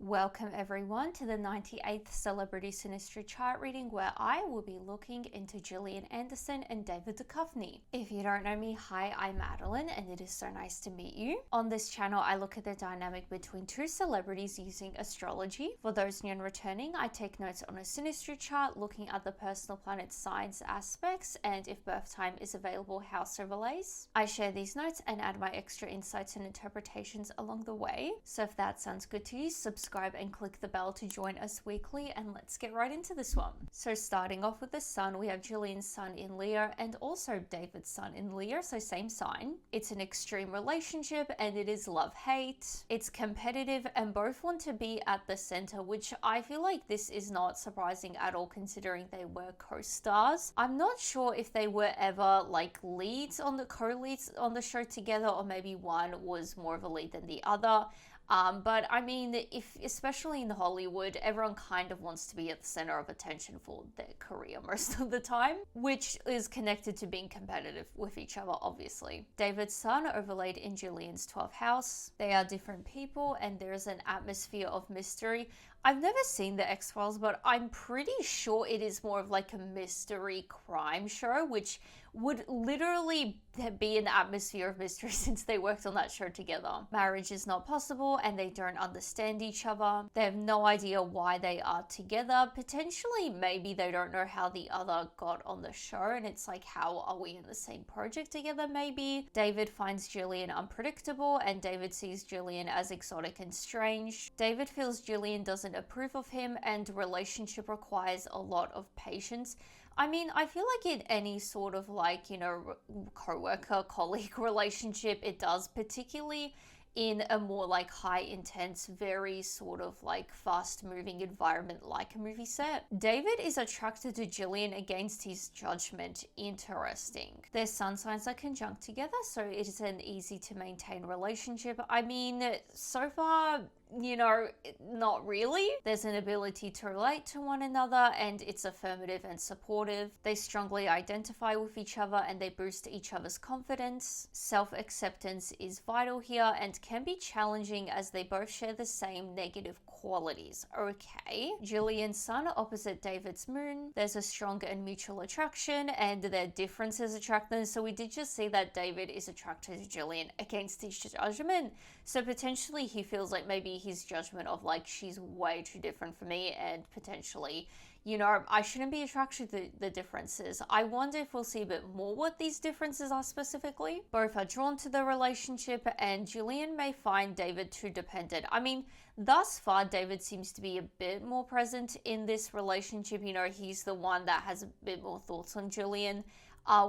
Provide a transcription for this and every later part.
Welcome everyone to the 98th Celebrity Synastry chart reading, where I will be looking into Gillian Anderson and David Duchovny. If you don't know me, hi, I'm Madeline and it is so nice to meet you. On this channel, I look at the dynamic between two celebrities using astrology. For those new and returning, I take notes on a Synastry chart looking at the personal planet signs aspects and if birth time is available, house overlays. I share these notes and add my extra insights and interpretations along the way. So if that sounds good to you, subscribe and click the bell to join us weekly, and let's get right into this one. So starting off with the sun, we have Gillian's sun in Leo and also David's sun in Leo, so same sign. It's an extreme relationship and it is love-hate. It's competitive and both want to be at the center, which I feel like this is not surprising at all considering they were co-stars. I'm not sure if they were ever like leads on the co-leads on the show together, or maybe one was more of a lead than the other. But I mean, especially in Hollywood, everyone kind of wants to be at the center of attention for their career most of the time, which is connected to being competitive with each other, obviously. David's sun overlaid in Gillian's 12th house. They are different people and there's an atmosphere of mystery. I've never seen the X-Files, but I'm pretty sure it is more of like a mystery crime show, which would literally be an atmosphere of mystery since they worked on that show together. Marriage is not possible and they don't understand each other. They have no idea why they are together. Potentially, maybe they don't know how the other got on the show and it's like, how are we in the same project together maybe? David finds Gillian unpredictable and David sees Gillian as exotic and strange. David feels Gillian doesn't approve of him and relationship requires a lot of patience. I mean, I feel like in any sort of like, you know, co-worker, colleague relationship, it does, particularly in a more like high intense, very sort of like fast moving environment like a movie set. David is attracted to Gillian against his judgment. Interesting. Their sun signs are conjunct together, so it is an easy to maintain relationship. I mean, so far, you know, not really. There's an ability to relate to one another and it's affirmative and supportive. They strongly identify with each other and they boost each other's confidence. Self-acceptance is vital here and can be challenging as they both share the same negative qualities. Okay. Gillian's sun opposite David's moon. There's a strong and mutual attraction and their differences attract them. So we did just see that David is attracted to Gillian against his judgment. So potentially he feels like maybe his judgment of like, she's way too different for me and potentially, you know, I shouldn't be attracted to the differences. I wonder if we'll see a bit more what these differences are specifically. Both are drawn to the relationship and Gillian may find David too dependent. I mean, thus far, David seems to be a bit more present in this relationship. You know, he's the one that has a bit more thoughts on Gillian.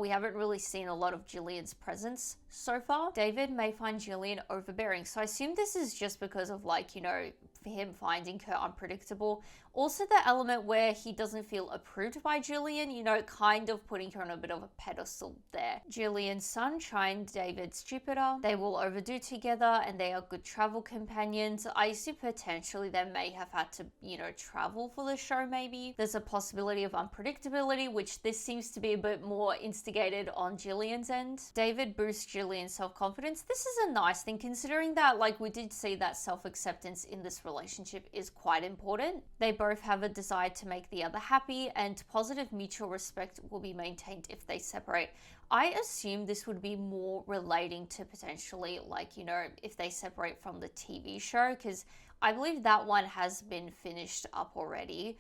We haven't really seen a lot of Gillian's presence so far. David may find Gillian overbearing. So I assume this is just because of like, you know, for him finding her unpredictable. Also the element where he doesn't feel approved by Gillian, you know, kind of putting her on a bit of a pedestal there. Gillian's sun trine David's Jupiter. They will overdo together and they are good travel companions. I assume potentially they may have had to, you know, travel for the show maybe. There's a possibility of unpredictability, which this seems to be a bit more instigated on Gillian's end. David boosts Gillian's self-confidence. This is a nice thing considering that like we did see that self-acceptance in this relationship is quite important. They both have a desire to make the other happy and positive mutual respect will be maintained if they separate. I assume this would be more relating to potentially like, you know, if they separate from the TV show, because I believe that one has been finished up already.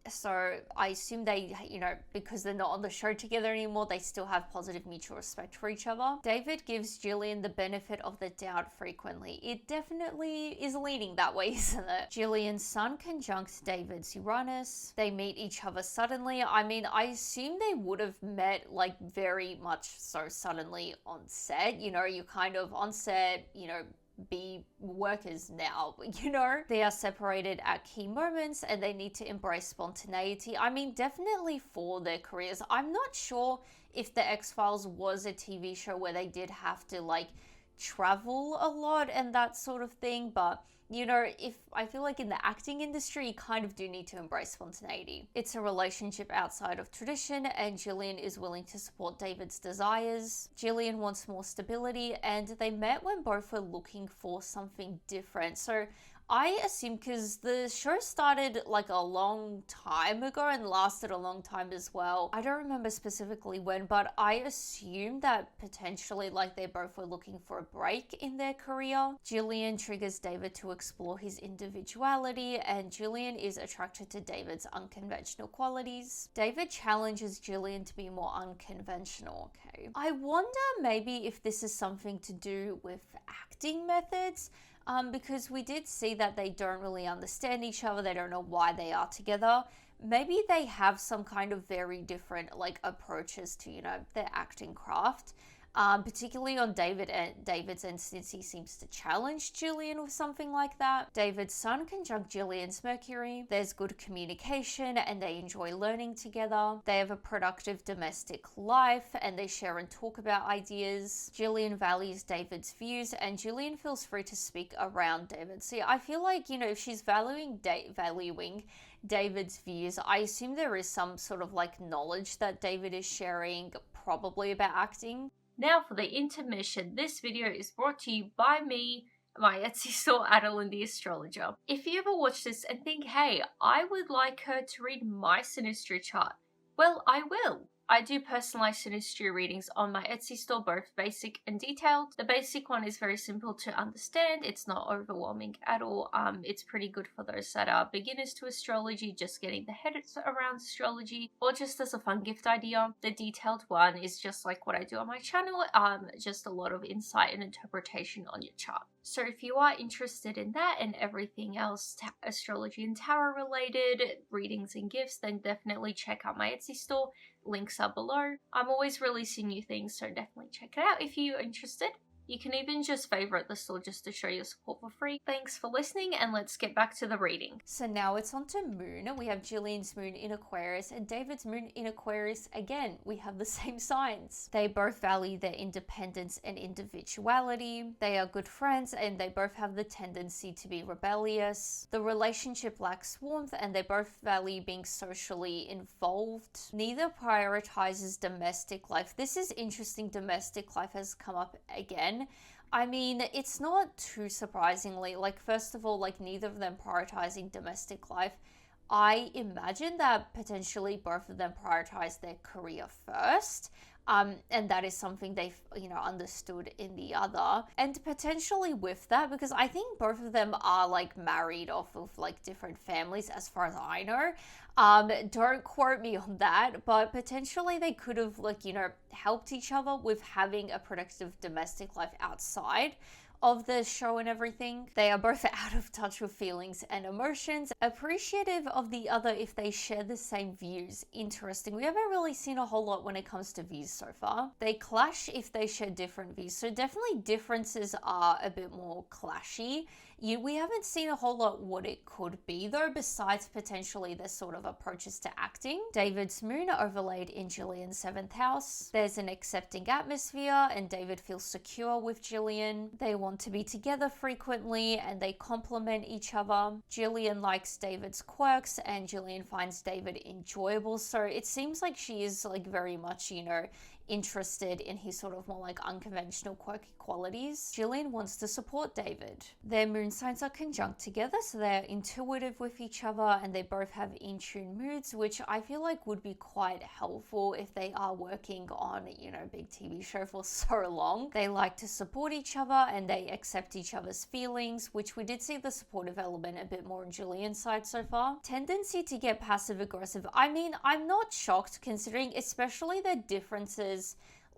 So I assume they, you know, because they're not on the show together anymore, they still have positive mutual respect for each other. David gives Gillian the benefit of the doubt frequently. It definitely is leaning that way, isn't it? Gillian's sun conjuncts David's Uranus. They meet each other suddenly. I mean, I assume they would have met like very much so suddenly on set. You know, you kind of on set, you know, be workers now, you know? They are separated at key moments and they need to embrace spontaneity. I mean, definitely for their careers. I'm not sure if the X-Files was a TV show where they did have to like travel a lot and that sort of thing, but you know, if I feel like in the acting industry, you kind of do need to embrace spontaneity. It's a relationship outside of tradition and Gillian is willing to support David's desires. Gillian wants more stability and they met when both were looking for something different. So I assume because the show started like a long time ago and lasted a long time as well. I don't remember specifically when, but I assume that potentially like they both were looking for a break in their career. Gillian triggers David to explore his individuality, and Gillian is attracted to David's unconventional qualities. David challenges Gillian to be more unconventional. Okay. I wonder maybe if this is something to do with acting methods. Because we did see that they don't really understand each other. They don't know why they are together. Maybe they have some kind of very different like approaches to, their acting craft. Particularly on David's end, since he seems to challenge Gillian with something like that. David's Sun conjunct Gillian's Mercury. There's good communication and they enjoy learning together. They have a productive domestic life and they share and talk about ideas. Gillian values David's views and Gillian feels free to speak around David. See, I feel like, if she's valuing David's views, I assume there is some sort of like knowledge that David is sharing, probably about acting. Now for the intermission. This video is brought to you by me, my Etsy store, Adeline the Astrologer. If you ever watch this and think, hey, I would like her to read my Synastry chart, well, I will. I do personalized Synastry readings on my Etsy store, both basic and detailed. The basic one is very simple to understand. It's not overwhelming at all. It's pretty good for those that are beginners to astrology, just getting the head around astrology, or just as a fun gift idea. The detailed one is just like what I do on my channel, just a lot of insight and interpretation on your chart. So if you are interested in that and everything else astrology and tarot related, readings and gifts, then definitely check out my Etsy store. Links are below. I'm always releasing new things, so definitely check it out if you're interested. You can even just favorite the store just to show your support for free. Thanks for listening, and let's get back to the reading. So now it's on to Moon. We have Gillian's Moon in Aquarius and David's Moon in Aquarius. Again, we have the same signs. They both value their independence and individuality. They are good friends and they both have the tendency to be rebellious. The relationship lacks warmth and they both value being socially involved. Neither prioritizes domestic life. This is interesting. Domestic life has come up again. I mean, it's not too surprisingly, like, first of all, like, neither of them prioritizing domestic life. I imagine that potentially both of them prioritize their career first. And that is something they've, understood in the other. And potentially with that, because I think both of them are like married off of like different families as far as I know. Don't quote me on that, but potentially they could have helped each other with having a productive domestic life outside of the show and everything. They are both out of touch with feelings and emotions, appreciative of the other if they share the same views. Interesting. We haven't really seen a whole lot when it comes to views so far. They clash if they share different views, so definitely differences are a bit more clashy. We haven't seen a whole lot what it could be though, besides potentially their sort of approaches to acting. David's Moon overlaid in Gillian's 7th house. There's an accepting atmosphere and David feels secure with Gillian. They want to be together frequently and they complement each other. Gillian likes David's quirks and Gillian finds David enjoyable. So it seems like she is like very much, interested in his sort of more like unconventional quirky qualities. Gillian wants to support David. Their moon signs are conjunct together, so they're intuitive with each other and they both have in-tune moods, which I feel like would be quite helpful if they are working on, big TV show for so long. They like to support each other and they accept each other's feelings, which we did see the supportive element a bit more on Gillian's side so far. Tendency to get passive aggressive. I mean, I'm not shocked considering especially the differences.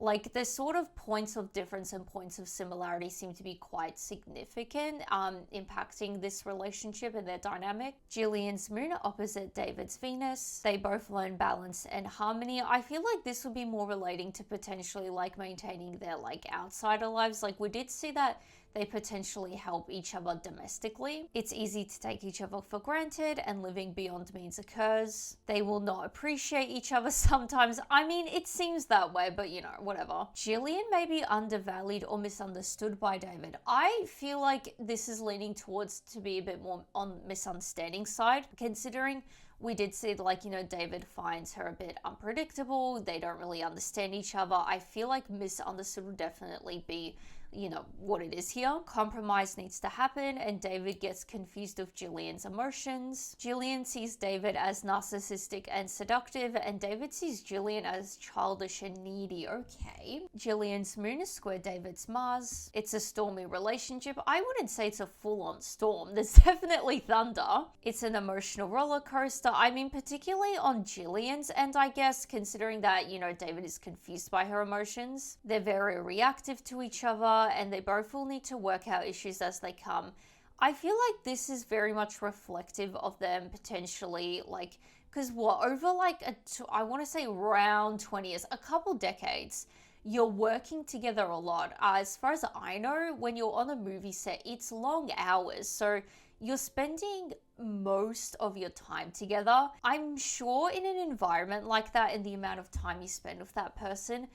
Like the sort of points of difference and points of similarity seem to be quite significant, impacting this relationship and their dynamic. Gillian's Moon opposite David's Venus. They both learn balance and harmony. I feel like this would be more relating to potentially like maintaining their like outsider lives. Like we did see that they potentially help each other domestically. It's easy to take each other for granted and living beyond means occurs. They will not appreciate each other sometimes. I mean, it seems that way, but whatever. Gillian may be undervalued or misunderstood by David. I feel like this is leaning towards to be a bit more on misunderstanding side, considering we did see David finds her a bit unpredictable. They don't really understand each other. I feel like misunderstood would definitely be what it is here. Compromise needs to happen, and David gets confused of Gillian's emotions. Gillian sees David as narcissistic and seductive, and David sees Gillian as childish and needy. Okay. Gillian's moon is square David's Mars. It's a stormy relationship. I wouldn't say it's a full-on storm. There's definitely thunder. It's an emotional roller coaster. I mean, particularly on Gillian's end, I guess, considering that, David is confused by her emotions. They're very reactive to each other, and they both will need to work out issues as they come. I feel like this is very much reflective of them potentially, because over I want to say around 20 years, a couple decades, you're working together a lot. As far as I know, when you're on a movie set, it's long hours. So you're spending most of your time together. I'm sure in an environment like that, and the amount of time you spend with that person,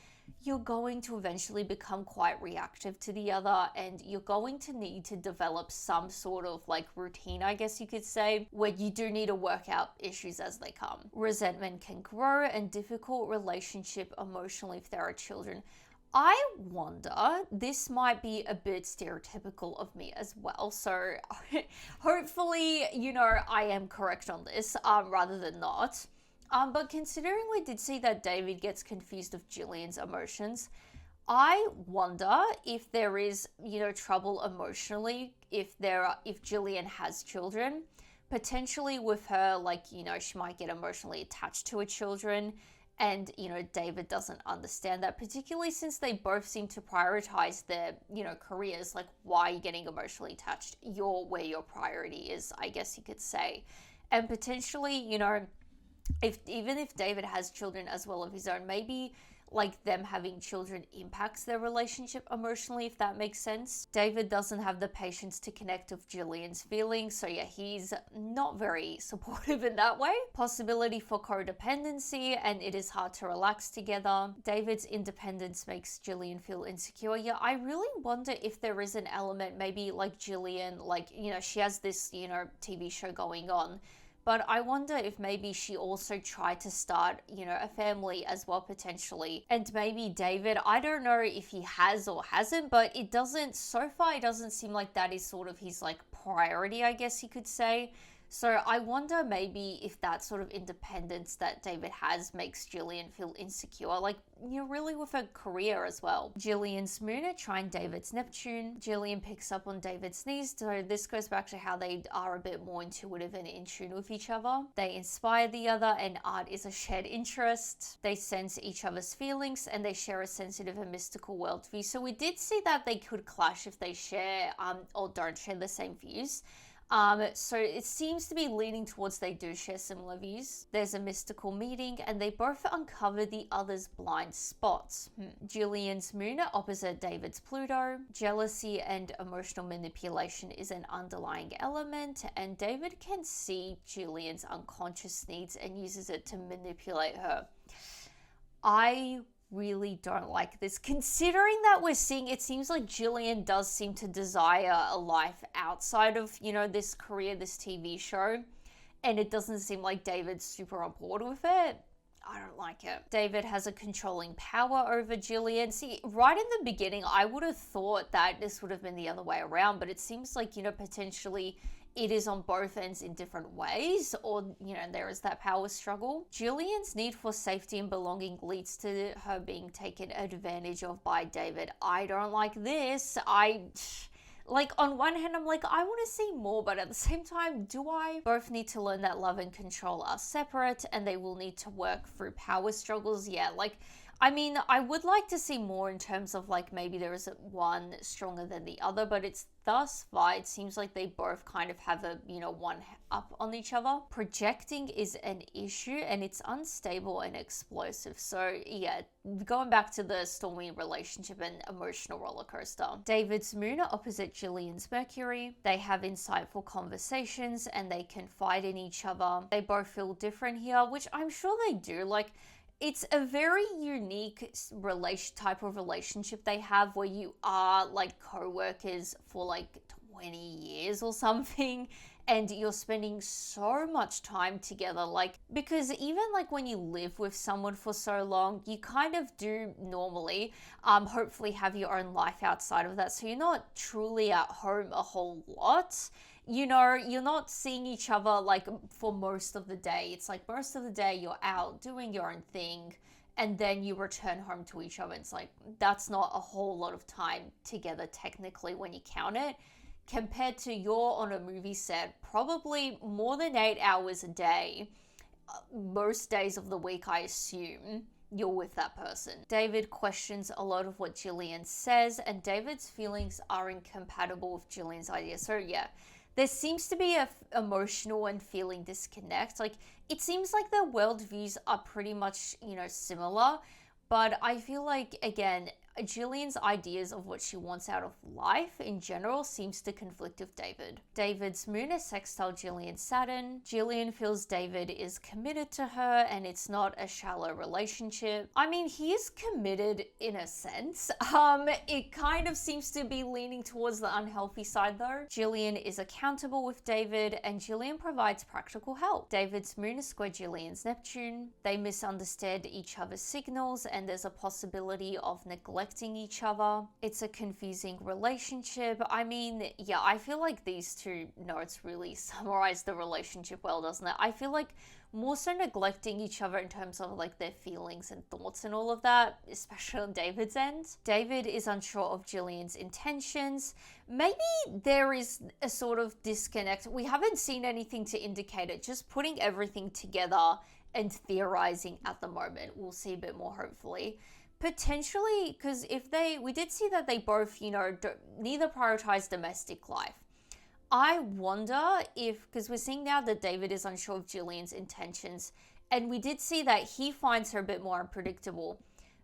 you're going to eventually become quite reactive to the other, and you're going to need to develop some sort of routine, I guess you could say, where you do need to work out issues as they come. Resentment can grow, and difficult relationship emotionally if there are children. I wonder, this might be a bit stereotypical of me as well, so hopefully, I am correct on this, rather than not. But considering we did see that David gets confused of Gillian's emotions, I wonder if there is, trouble emotionally, if Gillian has children, potentially with her, she might get emotionally attached to her children. And, David doesn't understand that, particularly since they both seem to prioritize their, careers. Why are you getting emotionally attached? You're where your priority is, I guess you could say. And potentially, even if David has children as well of his own, maybe them having children impacts their relationship emotionally, if that makes sense. David doesn't have the patience to connect with Gillian's feelings, so yeah, he's not very supportive in that way. Possibility for codependency, and it is hard to relax together. David's independence makes Gillian feel insecure. Yeah, I really wonder if there is an element, maybe Gillian, she has this, TV show going on, but I wonder if maybe she also tried to start, a family as well, potentially. And maybe David, I don't know if he has or hasn't, but so far it doesn't seem like that is sort of his priority, I guess you could say. So I wonder maybe if that sort of independence that David has makes Gillian feel insecure, really with her career as well. Gillian's moon at Trine David's Neptune. Gillian picks up on David's needs, so this goes back to how they are a bit more intuitive and in tune with each other. They inspire the other, and art is a shared interest. They sense each other's feelings, and they share a sensitive and mystical worldview. So we did see that they could clash if they share or don't share the same views. So it seems to be leaning towards they do share similar views. There's a mystical meeting, and they both uncover the other's blind spots. Gillian's moon opposite David's Pluto. Jealousy and emotional manipulation is an underlying element, and David can see Gillian's unconscious needs and uses it to manipulate her. I really don't like this, considering that we're seeing, it seems like Gillian does seem to desire a life outside of, this career, this TV show, and it doesn't seem like David's super on board with it. I don't like it. David has a controlling power over Gillian. See, right in the beginning, I would have thought that this would have been the other way around, but it seems like, potentially it is on both ends in different ways, or, there is that power struggle. Gillian's need for safety and belonging leads to her being taken advantage of by David. I don't like this. On one hand, I'm I want to see more, but at the same time, do I? Both need to learn that love and control are separate, and they will need to work through power struggles. Yeah, I would like to see more in terms of maybe there isn't one stronger than the other, but it's thus far, it seems like they both kind of have a, one up on each other. Projecting is an issue, and it's unstable and explosive. So yeah, going back to the stormy relationship and emotional roller coaster. David's moon are opposite Gillian's Mercury. They have insightful conversations, and they confide in each other. They both feel different here, which I'm sure they do. It's a very unique type of relationship they have, where you are co-workers for 20 years or something, and you're spending so much time together. Like, because even like when you live with someone for so long, you kind of do normally hopefully have your own life outside of that, so you're not truly at home a whole lot. You know, you're not seeing each other like for most of the day. It's like most of the day you're out doing your own thing, and then you return home to each other. It's like, that's not a whole lot of time together technically when you count it, compared to you're on a movie set probably more than 8 hours a day, most days of the week, I assume you're with that person. David questions a lot of what Gillian says, and David's feelings are incompatible with Gillian's ideas. So yeah, there seems to be a emotional and feeling disconnect. Like, it seems like their worldviews are pretty much, you know, similar, but I feel like, again, Gillian's ideas of what she wants out of life in general seems to conflict with David. David's moon is sextile Gillian's Saturn. Gillian feels David is committed to her and it's not a shallow relationship. I mean, he is committed in a sense. It kind of seems to be leaning towards the unhealthy side though. Gillian is accountable with David and Gillian provides practical help. David's moon is square Gillian's Neptune. They misunderstand each other's signals and there's a possibility of neglecting each other. It's a confusing relationship. I mean, yeah, I feel like these two notes really summarize the relationship well, doesn't it? I feel like more so neglecting each other in terms of like their feelings and thoughts and all of that, especially on David's end. David is unsure of Gillian's intentions. Maybe there is a sort of disconnect. We haven't seen anything to indicate it, just putting everything together and theorizing at the moment. We'll see a bit more hopefully. Potentially, because we did see that they both, you know, neither prioritize domestic life. I wonder if, because we're seeing now that David is unsure of Gillian's intentions, and we did see that he finds her a bit more unpredictable.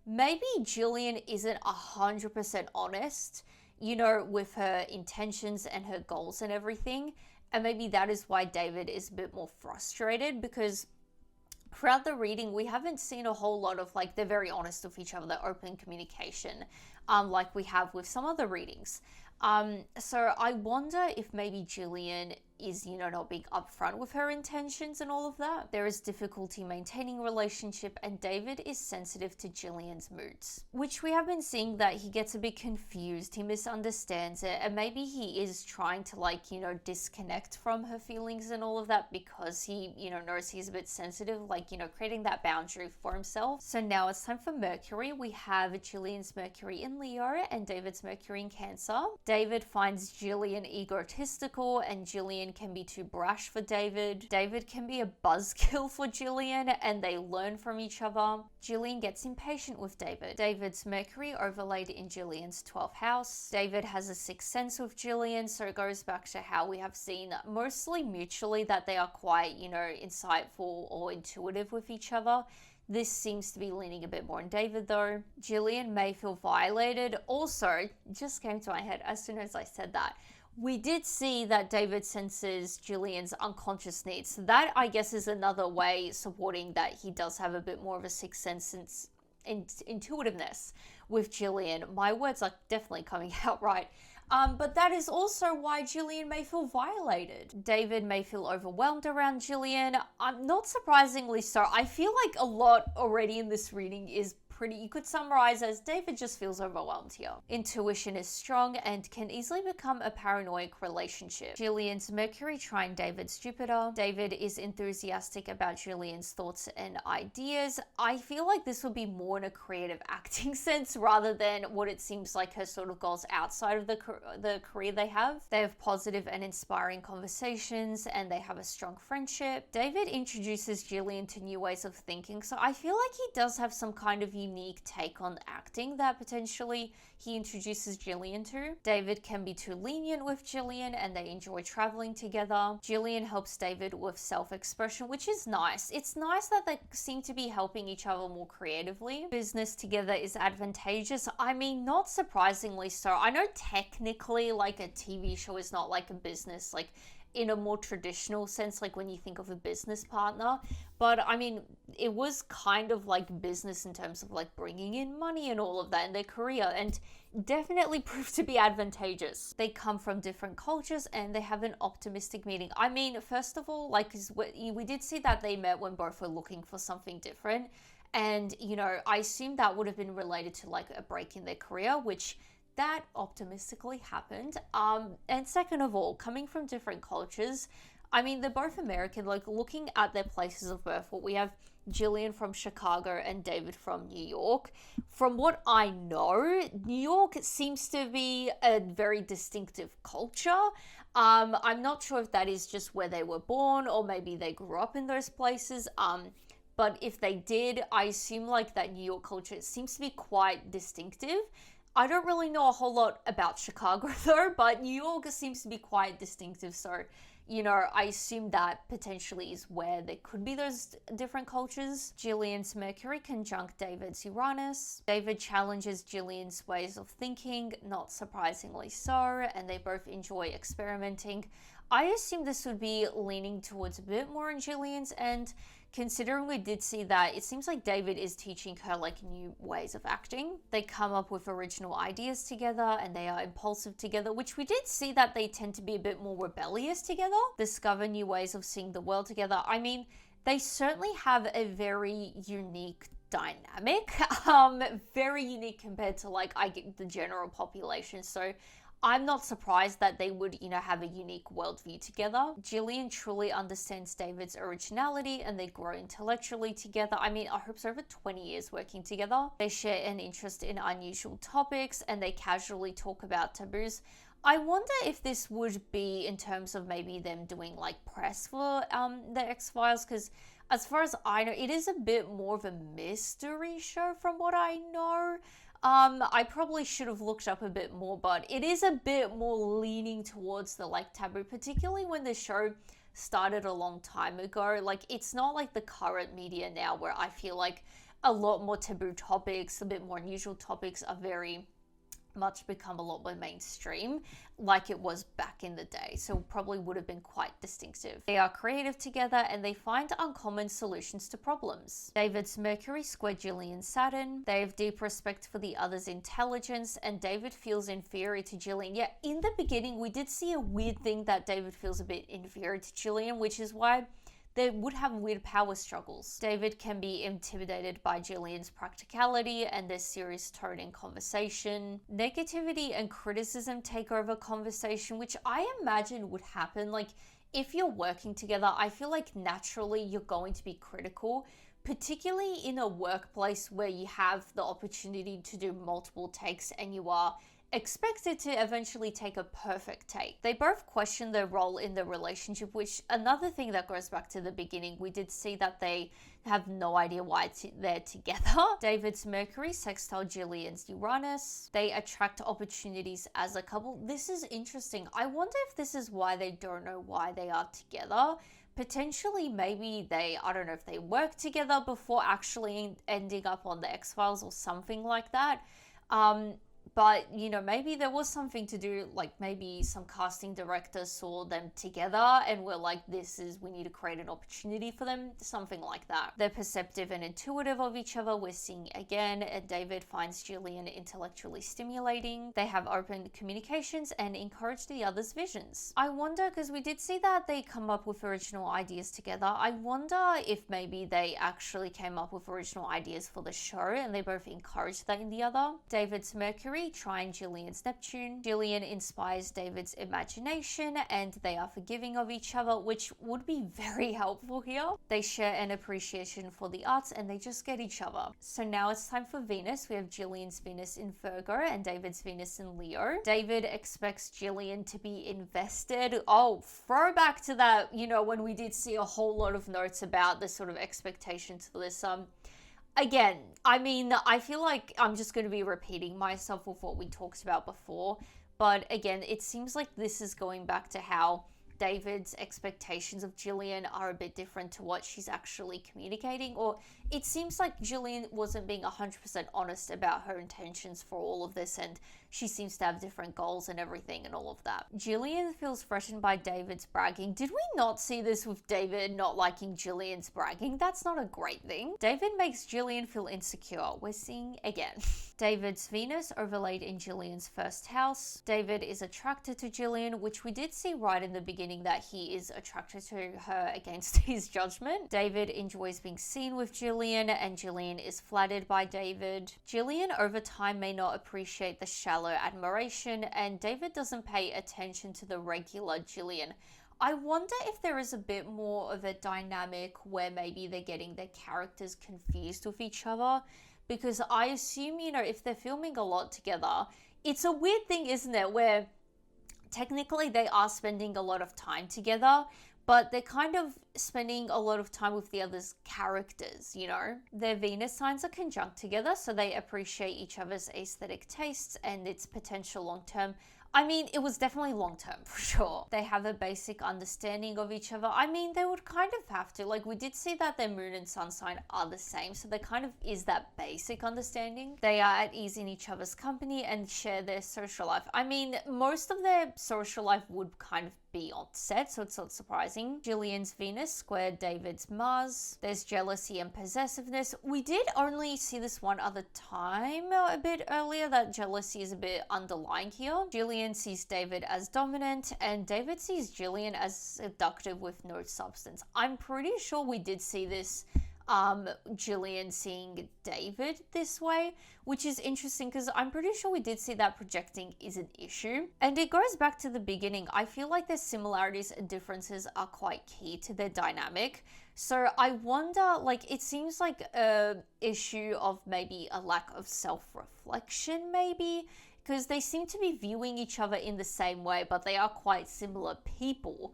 Maybe Gillian isn't 100% honest, you know, with her intentions and her goals and everything, and maybe that is why David is a bit more frustrated, because throughout the reading, we haven't seen a whole lot of, like, they're very honest with each other, they're open communication, like we have with some other readings. So I wonder if maybe Gillian is, you know, not being upfront with her intentions and all of that. There is difficulty maintaining a relationship, and David is sensitive to Gillian's moods, which we have been seeing that he gets a bit confused, he misunderstands it, and maybe he is trying to, like, you know, disconnect from her feelings and all of that because he, you know, knows he's a bit sensitive, like, you know, creating that boundary for himself. So now it's time for Mercury. We have Gillian's Mercury in Leo and David's Mercury in Cancer. David finds Gillian egotistical and Gillian can be too brash for David. David can be a buzzkill for Gillian and they learn from each other. Gillian gets impatient with David. David's Mercury overlaid in Gillian's 12th house. David has a sixth sense with Gillian, so it goes back to how we have seen mostly mutually that they are quite, you know, insightful or intuitive with each other. This seems to be leaning a bit more on David though. Gillian may feel violated. Also, just came to my head as soon as I said that, we did see that David senses Gillian's unconscious needs. So that, I guess, is another way supporting that he does have a bit more of a sixth sense and intuitiveness with Gillian. My words are definitely coming out right. But that is also why Gillian may feel violated. David may feel overwhelmed around Gillian. Not surprisingly so. I feel like a lot already in this reading is you could summarize as David just feels overwhelmed here. Intuition is strong and can easily become a paranoid relationship. Gillian's Mercury trine David's Jupiter. David is enthusiastic about Gillian's thoughts and ideas. I feel like this would be more in a creative acting sense rather than what it seems like her sort of goals outside of the career they have. They have positive and inspiring conversations and they have a strong friendship. David introduces Gillian to new ways of thinking, so I feel like he does have some kind of unique take on acting that potentially he introduces Gillian to. David can be too lenient with Gillian and they enjoy traveling together. Gillian helps David with self-expression, which is nice. It's nice that they seem to be helping each other more creatively. Business together is advantageous. I mean, not surprisingly so. I know technically like a TV show is not like a business, like in a more traditional sense, like when you think of a business partner. But I mean, it was kind of like business in terms of like bringing in money and all of that in their career, and definitely proved to be advantageous. They come from different cultures and they have an optimistic meeting. I mean, first of all, like, 'cause we did see that they met when both were looking for something different. And, you know, I assume that would have been related to like a break in their career, which that optimistically happened. And second of all, coming from different cultures, I mean, they're both American. Like, looking at their places of birth, what we have Gillian from Chicago and David from New York. From what I know, New York seems to be a very distinctive culture. I'm not sure if that is just where they were born or maybe they grew up in those places. But if they did, I assume like that New York culture seems to be quite distinctive. I don't really know a whole lot about Chicago though, but New York seems to be quite distinctive. So, you know, I assume that potentially is where there could be those different cultures. Gillian's Mercury conjunct David's Uranus. David challenges Gillian's ways of thinking, not surprisingly so, and they both enjoy experimenting. I assume this would be leaning towards a bit more on Gillian's end, considering we did see that it seems like David is teaching her like new ways of acting. They come up with original ideas together and they are impulsive together, which we did see that they tend to be a bit more rebellious together, discover new ways of seeing the world together. I mean, they certainly have a very unique dynamic, very unique compared to like the general population. So I'm not surprised that they would, you know, have a unique worldview together. Gillian truly understands David's originality and they grow intellectually together. I mean, I hope so, over 20 years working together. They share an interest in unusual topics and they casually talk about taboos. I wonder if this would be in terms of maybe them doing like press for the X-Files, because as far as I know, it is a bit more of a mystery show from what I know. I probably should have looked up a bit more, but it is a bit more leaning towards the like taboo, particularly when the show started a long time ago. Like, it's not like the current media now where I feel like a lot more taboo topics, a bit more unusual topics are very much become a lot more mainstream like it was back in the day, so probably would have been quite distinctive. They are creative together and they find uncommon solutions to problems. David's Mercury square Gillian's Saturn. They have deep respect for the other's intelligence and David feels inferior to Gillian. Yeah, in the beginning we did see a weird thing that David feels a bit inferior to Gillian, which is why they would have weird power struggles. David can be intimidated by Gillian's practicality and their serious tone in conversation. Negativity and criticism take over conversation, which I imagine would happen. Like, if you're working together, I feel like naturally you're going to be critical, particularly in a workplace where you have the opportunity to do multiple takes and you are expected to eventually take a perfect take. They both question their role in the relationship, which another thing that goes back to the beginning, we did see that they have no idea why they're together. David's Mercury sextile Gillian's Uranus. They attract opportunities as a couple. This is interesting. I wonder if this is why they don't know why they are together. Potentially, maybe I don't know if they worked together before actually ending up on the X-Files or something like that. But, you know, maybe there was something to do, like maybe some casting director saw them together and were like, we need to create an opportunity for them, something like that. They're perceptive and intuitive of each other, we're seeing again, and David finds Gillian intellectually stimulating. They have open communications and encourage the other's visions. I wonder, because we did see that they come up with original ideas together, I wonder if maybe they actually came up with original ideas for the show and they both encourage that in the other. David's Mercury, Trine Gillian's Neptune. Gillian inspires David's imagination and they are forgiving of each other, which would be very helpful here. They share an appreciation for the arts and they just get each other. So now it's time for Venus. We have Gillian's Venus in Virgo and David's Venus in Leo. David expects Gillian to be invested. Oh, throwback to that, you know, when we did see a whole lot of notes about the sort of expectations for this. Again, I mean, I feel like I'm just going to be repeating myself with what we talked about before. But again, it seems like this is going back to how David's expectations of Gillian are a bit different to what she's actually communicating, or it seems like Gillian wasn't being 100% honest about her intentions for all of this, and she seems to have different goals and everything and all of that. Gillian feels threatened by David's bragging. Did we not see this with David not liking Gillian's bragging? That's not a great thing. David makes Gillian feel insecure. We're seeing again. David's Venus overlaid in Gillian's first house. David is attracted to Gillian, which we did see right in the beginning that he is attracted to her against his judgment. David enjoys being seen with Gillian, and Gillian is flattered by David. Gillian over time may not appreciate the shallow admiration, and David doesn't pay attention to the regular Gillian. I wonder if there is a bit more of a dynamic where maybe they're getting their characters confused with each other, because I assume, if they're filming a lot together, it's a weird thing, isn't it, where technically they are spending a lot of time together, but they're kind of spending a lot of time with the other's characters, Their Venus signs are conjunct together, so they appreciate each other's aesthetic tastes and its potential long-term. I mean, it was definitely long-term for sure. They have a basic understanding of each other. I mean, they would kind of have to. Like, we did see that their moon and sun sign are the same, so there kind of is that basic understanding. They are at ease in each other's company and share their social life. I mean, most of their social life would kind of be on set, so it's not surprising. Gillian's Venus squared David's Mars. There's jealousy and possessiveness. We did only see this one other time a bit earlier, that jealousy is a bit underlying here. Gillian sees David as dominant, and David sees Gillian as seductive with no substance. I'm pretty sure we did see this Gillian seeing David this way, which is interesting because I'm pretty sure we did see that projecting is an issue. And it goes back to the beginning. I feel like their similarities and differences are quite key to their dynamic. So I wonder, it seems like a issue of maybe a lack of self-reflection, maybe, because they seem to be viewing each other in the same way, but they are quite similar people.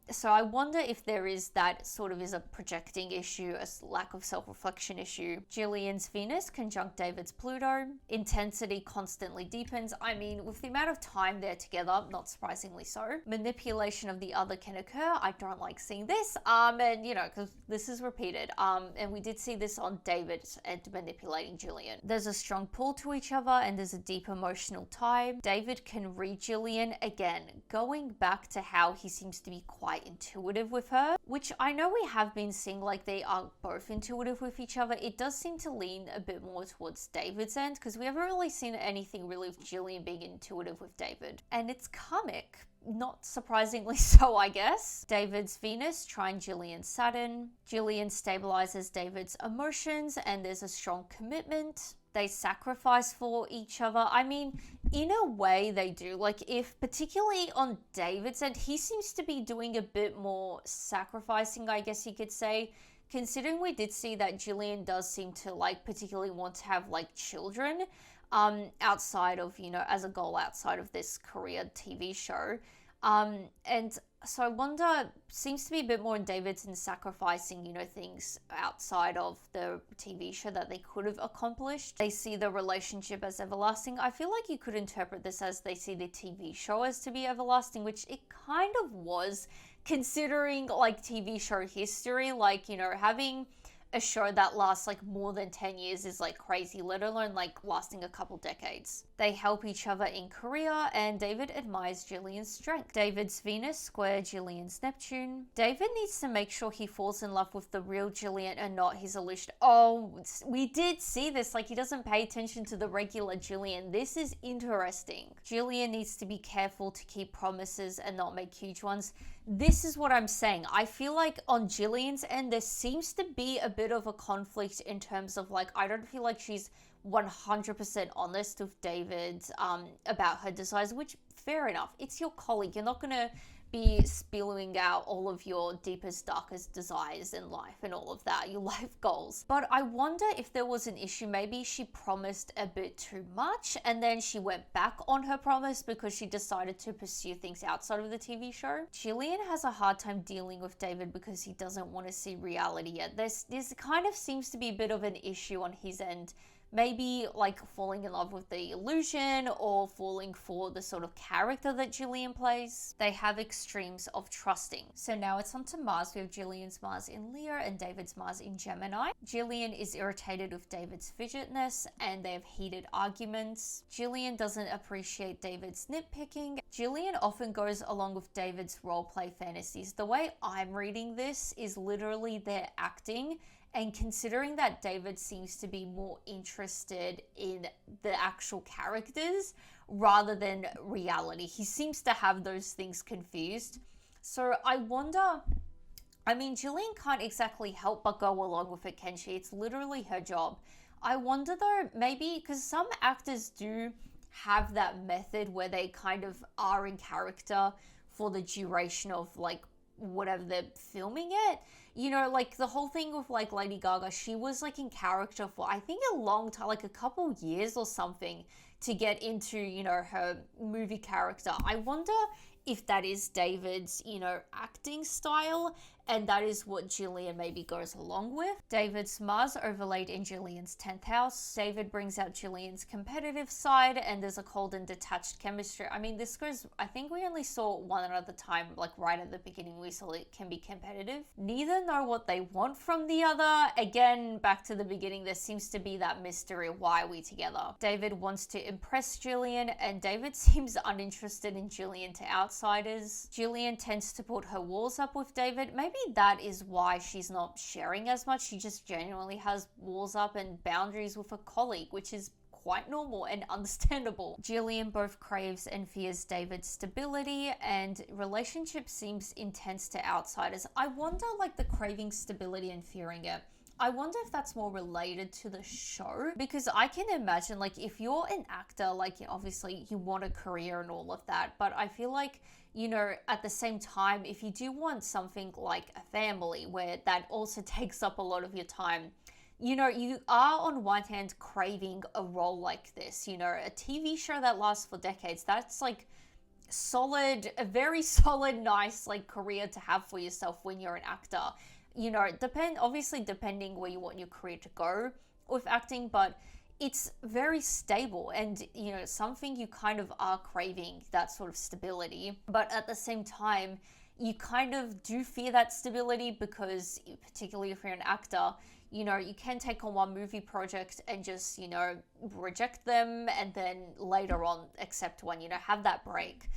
So I wonder if there is that sort of is a projecting issue, a lack of self-reflection issue. Gillian's Venus conjunct David's Pluto. Intensity constantly deepens. I mean, with the amount of time they're together, not surprisingly so. Manipulation of the other can occur. I don't like seeing this. And because this is repeated. And we did see this on David and manipulating Gillian. There's a strong pull to each other and there's a deep emotional tie. David can read Gillian again, going back to how he seems to be quite intuitive with her, which I know we have been seeing, they are both intuitive with each other. It does seem to lean a bit more towards David's end, because we haven't really seen anything really with Gillian being intuitive with David. And it's karmic. Not surprisingly so, I guess. David's Venus trine Gillian's Saturn. Gillian stabilizes David's emotions and there's a strong commitment. They sacrifice for each other. I mean, in a way they do. If particularly on David's end, he seems to be doing a bit more sacrificing, I guess you could say, considering we did see that Gillian does seem to particularly want to have children outside of, as a goal outside of this career TV show. And so I wonder, seems to be a bit more in David's in sacrificing, things outside of the TV show that they could have accomplished. They see the relationship as everlasting. I feel like you could interpret this as they see the TV show as to be everlasting, which it kind of was, considering TV show history, having a show that lasts more than 10 years is crazy, let alone lasting a couple decades. They help each other in career, and David admires Gillian's strength. David's Venus square Gillian's Neptune. David needs to make sure he falls in love with the real Gillian and not his illusion. Oh, we did see this, he doesn't pay attention to the regular Gillian. This is interesting. Gillian needs to be careful to keep promises and not make huge ones. This is what I'm saying. I feel like on Gillian's end, there seems to be a bit of a conflict in terms of I don't feel like she's 100% honest with David about her desires, which fair enough. It's your colleague. You're not going to be spilling out all of your deepest, darkest desires in life and all of that, your life goals. But I wonder if there was an issue. Maybe she promised a bit too much and then she went back on her promise because she decided to pursue things outside of the TV show. Gillian has a hard time dealing with David because he doesn't want to see reality yet. This kind of seems to be a bit of an issue on his end. maybe like falling in love with the illusion or falling for the sort of character that Gillian plays. They have extremes of trusting. So now it's on to Mars. We have Gillian's Mars in Leo and David's Mars in Gemini. Gillian is irritated with David's fidgetness and they have heated arguments. Gillian doesn't appreciate David's nitpicking. Gillian often goes along with David's roleplay fantasies. The way I'm reading this is literally their acting, and considering that David seems to be more interested in the actual characters rather than reality, he seems to have those things confused. So I wonder, I mean, Gillian can't exactly help but go along with it, can she? It's literally her job. I wonder though, maybe, because some actors do have that method where they kind of are in character for the duration of like whatever they're filming it. You know, like the whole thing with like Lady Gaga, she was like in character for I think a long time, like a couple years or something, to get into, you know, her movie character. I wonder if that is David's, you know, acting style, and that is what Gillian maybe goes along with. David's Mars overlaid in Gillian's 10th house. David brings out Gillian's competitive side, and there's a cold and detached chemistry. I mean, this goes, I think we only saw one other time, like right at the beginning, we saw it can be competitive. Neither know what they want from the other. Again, back to the beginning, there seems to be that mystery, why are we together? David wants to impress Gillian, and David seems uninterested in Gillian to outsiders. Gillian tends to put her walls up with David. Maybe that is why she's not sharing as much. She just genuinely has walls up and boundaries with a colleague, which is quite normal and understandable. Gillian both craves and fears David's stability, and relationship seems intense to outsiders. I wonder, like, the craving stability and fearing it, I wonder if that's more related to the show, because I can imagine, like, if you're an actor, like, obviously you want a career and all of that, but I feel like, you know, at the same time, if you do want something like a family where that also takes up a lot of your time, you know, you are on one hand craving a role like this, you know, a TV show that lasts for decades. That's like solid, a very solid, nice like career to have for yourself when you're an actor. You know, obviously depending where you want your career to go with acting, but it's very stable, and you know, something you kind of are craving, that sort of stability. But at the same time, you kind of do fear that stability, because particularly if you're an actor, you know, you can take on one movie project and just, you know, reject them and then later on accept one, you know, have that break.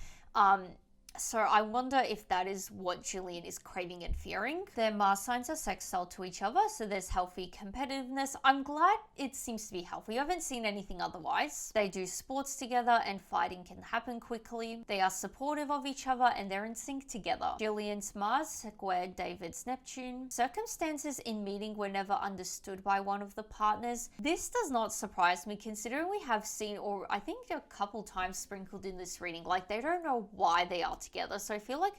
So I wonder if that is what Gillian is craving and fearing. Their Mars signs are sextile to each other, so there's healthy competitiveness. I'm glad it seems to be healthy. I haven't seen anything otherwise. They do sports together and fighting can happen quickly. They are supportive of each other and they're in sync together. Gillian's Mars squared David's Neptune. Circumstances in meeting were never understood by one of the partners. This does not surprise me, considering we have seen, or I think a couple times sprinkled in this reading, like they don't know why they are together. So I feel like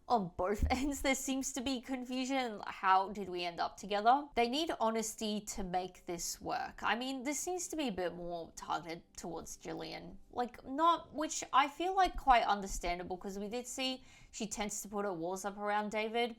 on both ends there seems to be confusion. How did we end up together? They need honesty to make this work. I mean, this seems to be a bit more targeted towards Gillian, like not, which I feel like quite understandable, because we did see she tends to put her walls up around David.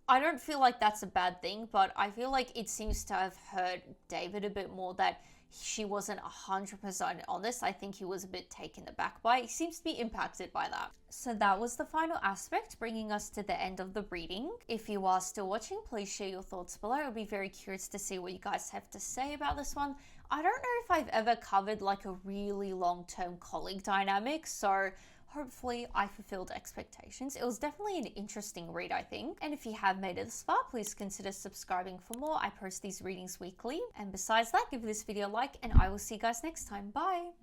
I don't feel like that's a bad thing, but I feel like it seems to have hurt David a bit more that she wasn't 100% honest. I think he was a bit taken aback by it. He seems to be impacted by that. So that was the final aspect, bringing us to the end of the reading. If you are still watching, please share your thoughts below. I'll be very curious to see what you guys have to say about this one. I don't know if I've ever covered like a really long-term colleague dynamic, so hopefully I fulfilled expectations. It was definitely an interesting read, I think. And if you have made it this far, please consider subscribing for more. I post these readings weekly. And besides that, give this video a like, and I will see you guys next time. Bye!